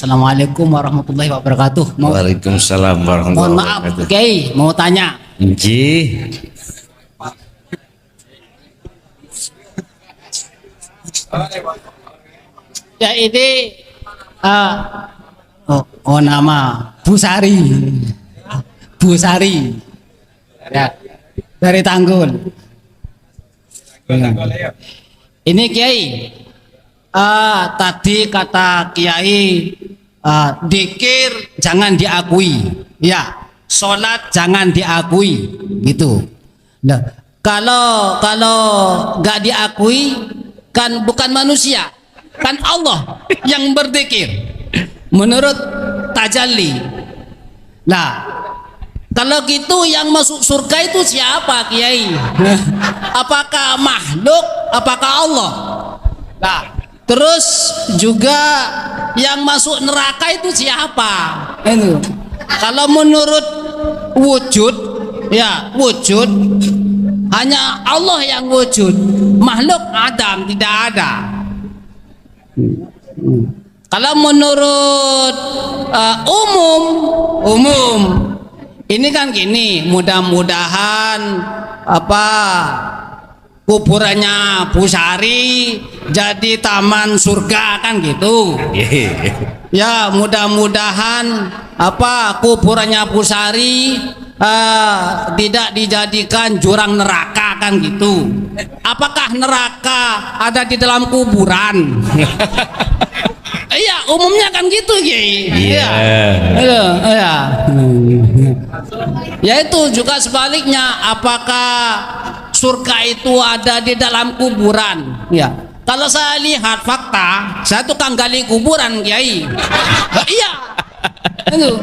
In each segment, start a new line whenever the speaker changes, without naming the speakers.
Assalamualaikum warahmatullahi wabarakatuh.
Waalaikumsalam warahmatullahi
Mohon maaf,
wabarakatuh.
Kiai, mau tanya.
Nggih.
Ya ini nama Bu Sari. Bu Sari. Ya, dari Tanggul. Ini Kiai. Tadi kata Kiai, dikir jangan diakui, ya, sholat jangan diakui, gitu. Nah, kalau nggak diakui, kan bukan manusia, kan Allah yang berzikir menurut tajalli. Nah, kalau gitu yang masuk surga itu siapa, Kiai? Apakah makhluk? Apakah Allah? Nah, terus juga yang masuk neraka itu siapa? Itu. Kalau menurut wujud, ya wujud hanya Allah yang wujud. Makhluk Adam tidak ada. Kalau menurut umum ini kan gini, mudah-mudahan kuburannya Bu Sari jadi taman surga kan gitu. Ya, mudah-mudahan kuburannya Bu Sari tidak dijadikan jurang neraka kan gitu. Apakah neraka ada di dalam kuburan? Iya, umumnya kan gitu, Kiai. Iya. Iya. Ya itu juga sebaliknya, apakah surga itu ada di dalam kuburan? Ya. Kalau saya lihat fakta, saya tukang gali kuburan, Kiai. Iya. Itu.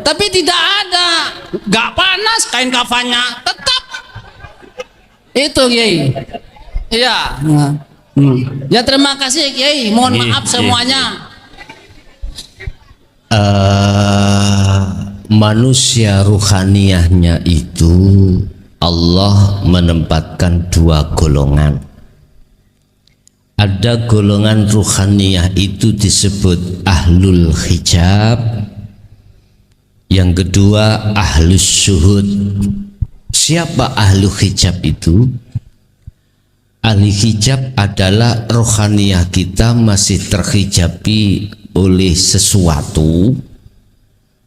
Tapi tidak ada, nggak panas kain kafannya, tetap itu, Kiai. Iya. Ya terima kasih, Kiai. Mohon maaf semuanya.
Manusia ruhaniyahnya itu Allah menempatkan dua golongan. Ada golongan ruhaniyah itu disebut ahlul hijab, yang kedua ahlus syuhud. Siapa ahlu hijab itu? Ahli hijab adalah rohaniyah kita masih terhijabi oleh sesuatu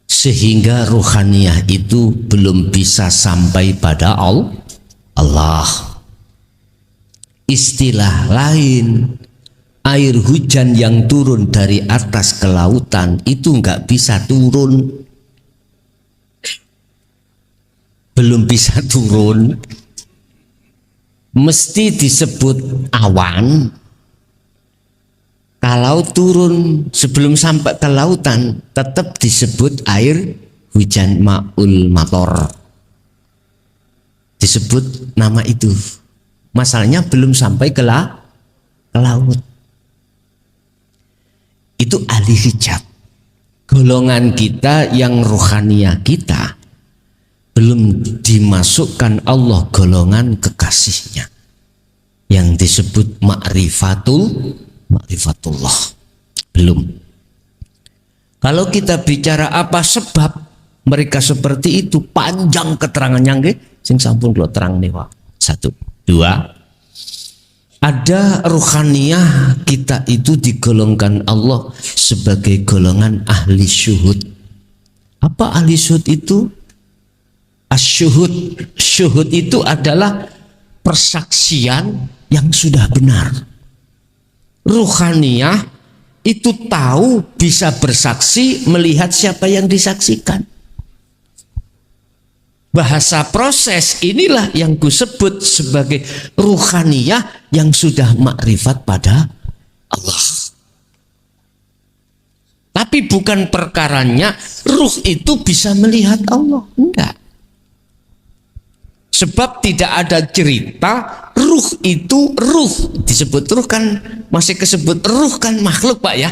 sehingga rohaniyah itu belum bisa sampai pada Allah. Istilah lain, air hujan yang turun dari atas ke lautan itu nggak bisa turun, belum bisa turun, mesti disebut awan. Kalau turun sebelum sampai ke lautan tetap disebut air hujan, ma'ul mator, disebut nama itu. Masalahnya belum sampai ke laut. Itu ahli hijab. Golongan kita yang rohaniyah kita belum dimasukkan Allah golongan kekasihnya yang disebut ma'rifatullah, belum. Kalau kita bicara apa sebab mereka seperti itu, panjang keterangannya, nggih, sing sampun kula terang nih, Pak. 1, 2. Ada ruhaniyah kita itu digolongkan Allah sebagai golongan ahli syuhud. Apa ahli syuhud itu? Asyuhud, syuhud itu adalah persaksian yang sudah benar. Ruhaniyah itu tahu, bisa bersaksi melihat siapa yang disaksikan. Bahasa proses inilah yang kusebut sebagai ruhaniyah yang sudah makrifat pada Allah. Tapi bukan perkaranya ruh itu bisa melihat Allah, enggak. Sebab tidak ada cerita ruh itu, ruh disebut ruh kan masih kesebut ruh kan makhluk, Pak, ya.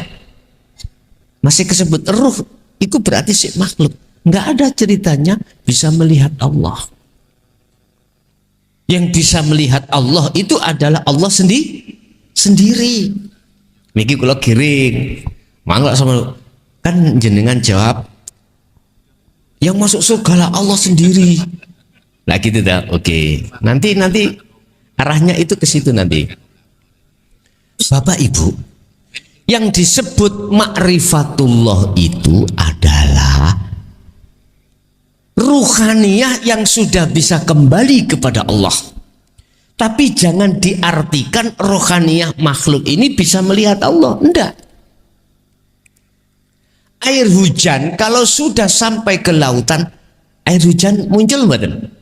Masih kesebut ruh itu berarti si makhluk. Enggak ada ceritanya bisa melihat Allah. Yang bisa melihat Allah itu adalah Allah sendiri. Niki kula giring. Mangga sama kan jenengan jawab yang masuk surga lah Allah sendiri. Lah gitu dah. Oke. Nanti arahnya itu ke situ nanti. Bapak Ibu, yang disebut ma'rifatullah itu adalah ruhaniyah yang sudah bisa kembali kepada Allah. Tapi jangan diartikan rohaniyah makhluk ini bisa melihat Allah. Enggak. Air hujan kalau sudah sampai ke lautan, air hujan muncul mboten?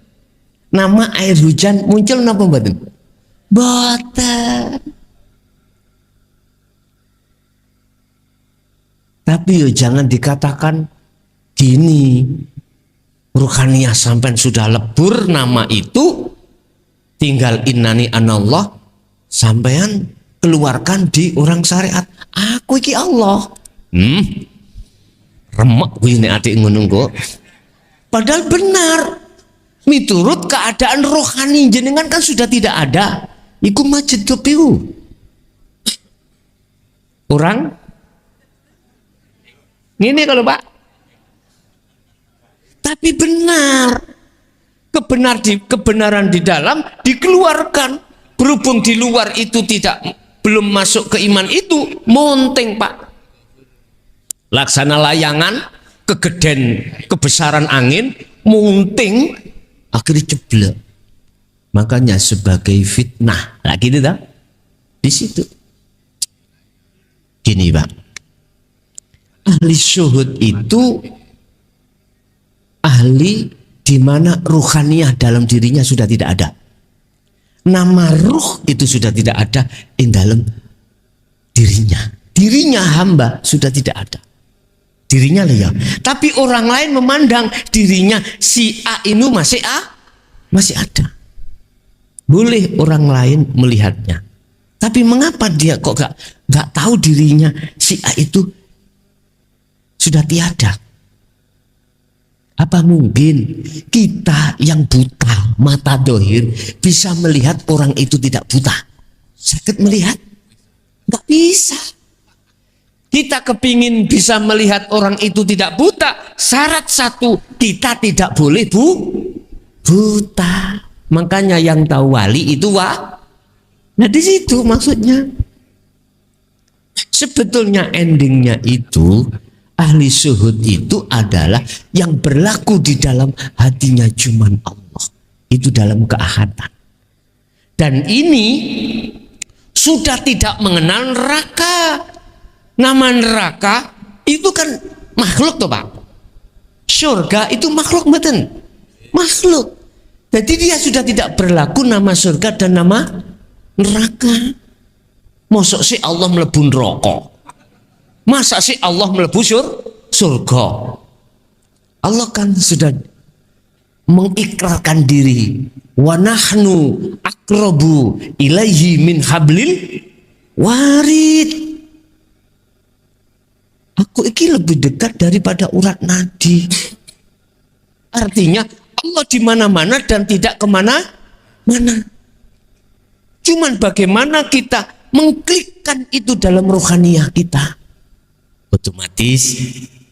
Nama air hujan muncul napa mboten? Boten. Tapi yo jangan dikatakan gini. Ruhaniyah sampai sudah lebur nama itu, tinggal innani anallah, sampean keluarkan di orang syariat. Aku iki Allah. Remek kuwi nek adik ngono kok. Padahal benar. Miturut keadaan rohani jenengan kan sudah tidak ada. Iku majid piu. Orang ini kalau Pak. Tapi benar. Kebenaran di dalam dikeluarkan. Berhubung di luar itu belum masuk ke iman itu, monteng Pak. Laksana layangan, kebesaran angin, monteng, akhirnya jeblok. Makanya sebagai fitnah. Lah gitu dah. Di situ. Gini Pak. Ahli syuhud itu ahli di mana ruhaniyah dalam dirinya sudah tidak ada. Nama ruh itu sudah tidak ada di dalam dirinya. Dirinya hamba sudah tidak ada. Dirinya ya. Tapi orang lain memandang dirinya si A ini masih ada. Boleh orang lain melihatnya. Tapi mengapa dia kok gak tahu dirinya si A itu sudah tiada? Apa mungkin kita yang buta mata dohir bisa melihat orang itu tidak buta? Sakit melihat? Nggak bisa. Kita kepingin bisa melihat orang itu tidak buta. Syarat satu, kita tidak boleh buta. Makanya yang tahu wali itu Nah di situ maksudnya. Sebetulnya endingnya itu ahli syuhud itu adalah yang berlaku di dalam hatinya cuman Allah. Itu dalam keahadan. Dan ini sudah tidak mengenal neraka. Nama neraka itu kan makhluk toh Pak. Surga itu makhluk betul. Makhluk. Jadi dia sudah tidak berlaku nama surga dan nama neraka. Mosok sih Allah mlebu neraka. Masa sih Allah mlebu surga? Allah kan sudah mengikrarkan diri. Wa nahnu aqrabu ilaihi min hablil warid. Aku iki lebih dekat daripada urat nadi. Artinya Allah di mana-mana dan tidak kemana-mana. Cuman bagaimana kita mengklikkan itu dalam rohaniyah kita. Otomatis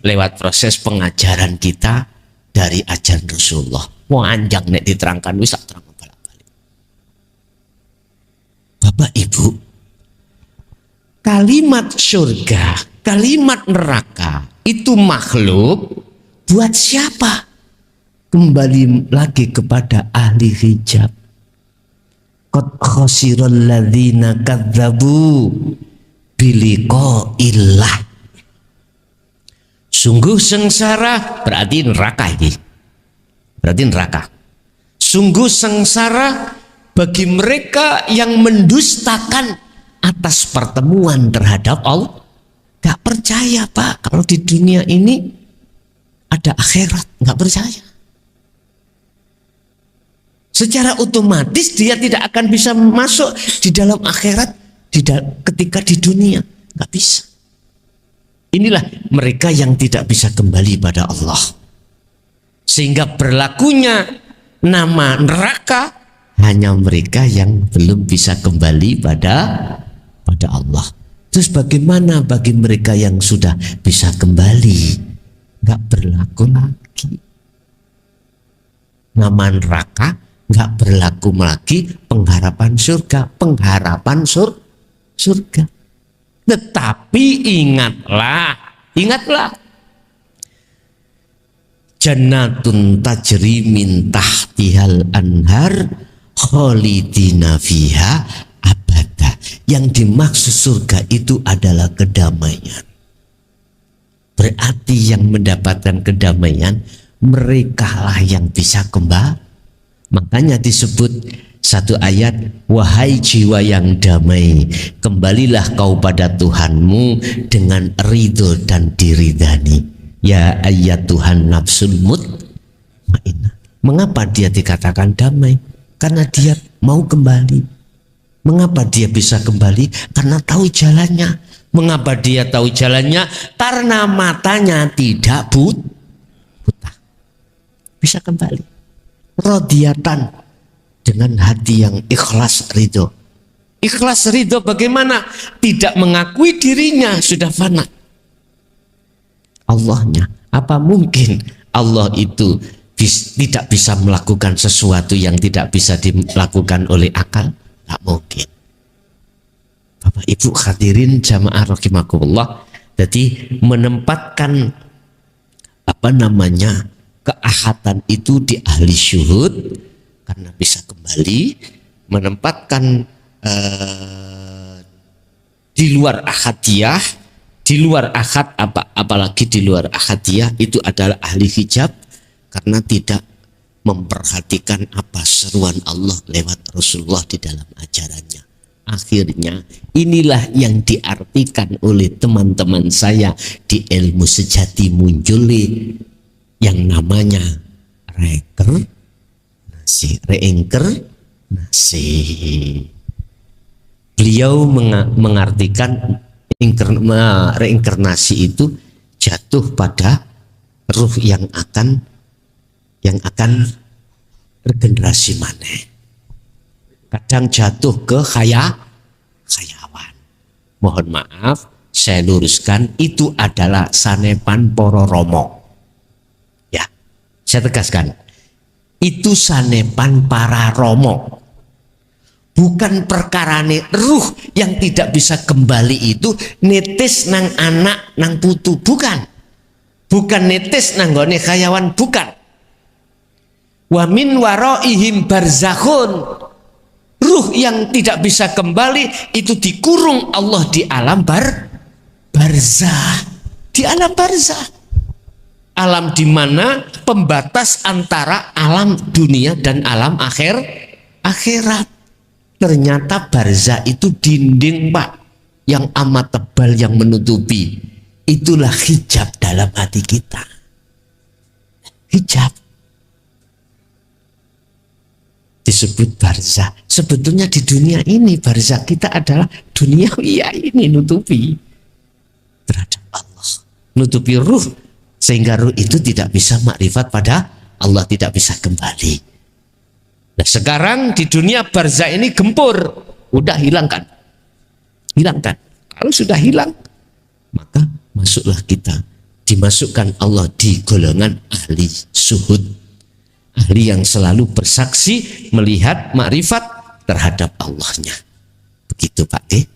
lewat proses pengajaran kita dari ajaran Rasulullah. Mau anjang nek diterangkan wis tak terang balik-balik. Bapak Ibu, kalimat surga, kalimat neraka itu makhluk buat siapa? Kembali lagi kepada ahli hijab. Qad khasiral ladzina kadzdzabu biliqa'illah. Sungguh sengsara, berarti neraka ini. Berarti neraka. Sungguh sengsara bagi mereka yang mendustakan atas pertemuan terhadap Allah. Gak percaya Pak, kalau di dunia ini ada akhirat, gak percaya. Secara otomatis dia tidak akan bisa masuk di dalam akhirat ketika di dunia. Gak bisa. Inilah mereka yang tidak bisa kembali pada Allah. Sehingga berlakunya nama neraka hanya mereka yang belum bisa kembali pada Allah. Terus bagaimana bagi mereka yang sudah bisa kembali? Nggak berlaku lagi. Nama neraka nggak berlaku lagi, pengharapan surga, surga. Tetapi ingatlah, jannatun tajri min tahtihal anhar khalidina fiha abada. Yang dimaksud surga itu adalah kedamaian. Berarti yang mendapatkan kedamaian merekalah yang bisa kembali. Makanya disebut satu ayat, wahai jiwa yang damai, kembalilah kau pada Tuhanmu dengan ridho dan diridani. Ya ayat Tuhan nafsul mutmainnah. Mengapa dia dikatakan damai? Karena dia mau kembali. Mengapa dia bisa kembali? Karena tahu jalannya. Mengapa dia tahu jalannya? Karena matanya tidak buta. Bisa kembali. Rodiatan, dengan hati yang ikhlas ridho. Ikhlas ridho bagaimana? Tidak mengakui dirinya sudah fana. Allahnya, apa mungkin Allah itu tidak bisa melakukan sesuatu yang tidak bisa dilakukan oleh akal? Tak mungkin. Bapak Ibu hadirin jamaah rahimakumullah. Jadi menempatkan keahatan itu di ahli syuhud karena bisa kembali, menempatkan di luar ahadiyah, di luar ahad apalagi di luar ahadiyah itu adalah ahli hijab karena tidak memperhatikan apa seruan Allah lewat Rasulullah di dalam ajarannya. Akhirnya inilah yang diartikan oleh teman-teman saya di ilmu sejati muncul yang namanya reinkarnasi. Beliau mengartikan reinkarnasi itu jatuh pada ruh yang akan regenerasi maneh. Kadang jatuh ke khayawan. Mohon maaf, saya luruskan, itu adalah sanepan poro romo. Ya, saya tegaskan, itu sanepan para romo. Bukan perkarane ruh yang tidak bisa kembali itu netis nang anak nang putu, bukan netis nang gone khayawan, bukan. Wa min waraihim barzakhun. Ruh yang tidak bisa kembali itu dikurung Allah di alam barzah. Di alam barzah. Alam di mana pembatas antara alam dunia dan alam akhirat. Ternyata barzah itu dinding, Pak, yang amat tebal yang menutupi. Itulah hijab dalam hati kita. Hijab disebut barzah. Sebetulnya di dunia ini barzah kita adalah dunia ini, nutupi terhadap Allah, nutupi ruh, sehingga ruh itu tidak bisa makrifat pada Allah, tidak bisa kembali. Nah sekarang di dunia barzah ini gempur, udah hilangkan. Kalau sudah hilang, maka masuklah kita, dimasukkan Allah di golongan ahli syuhud. Ahli yang selalu bersaksi melihat makrifat terhadap Allahnya. Begitu Pak D.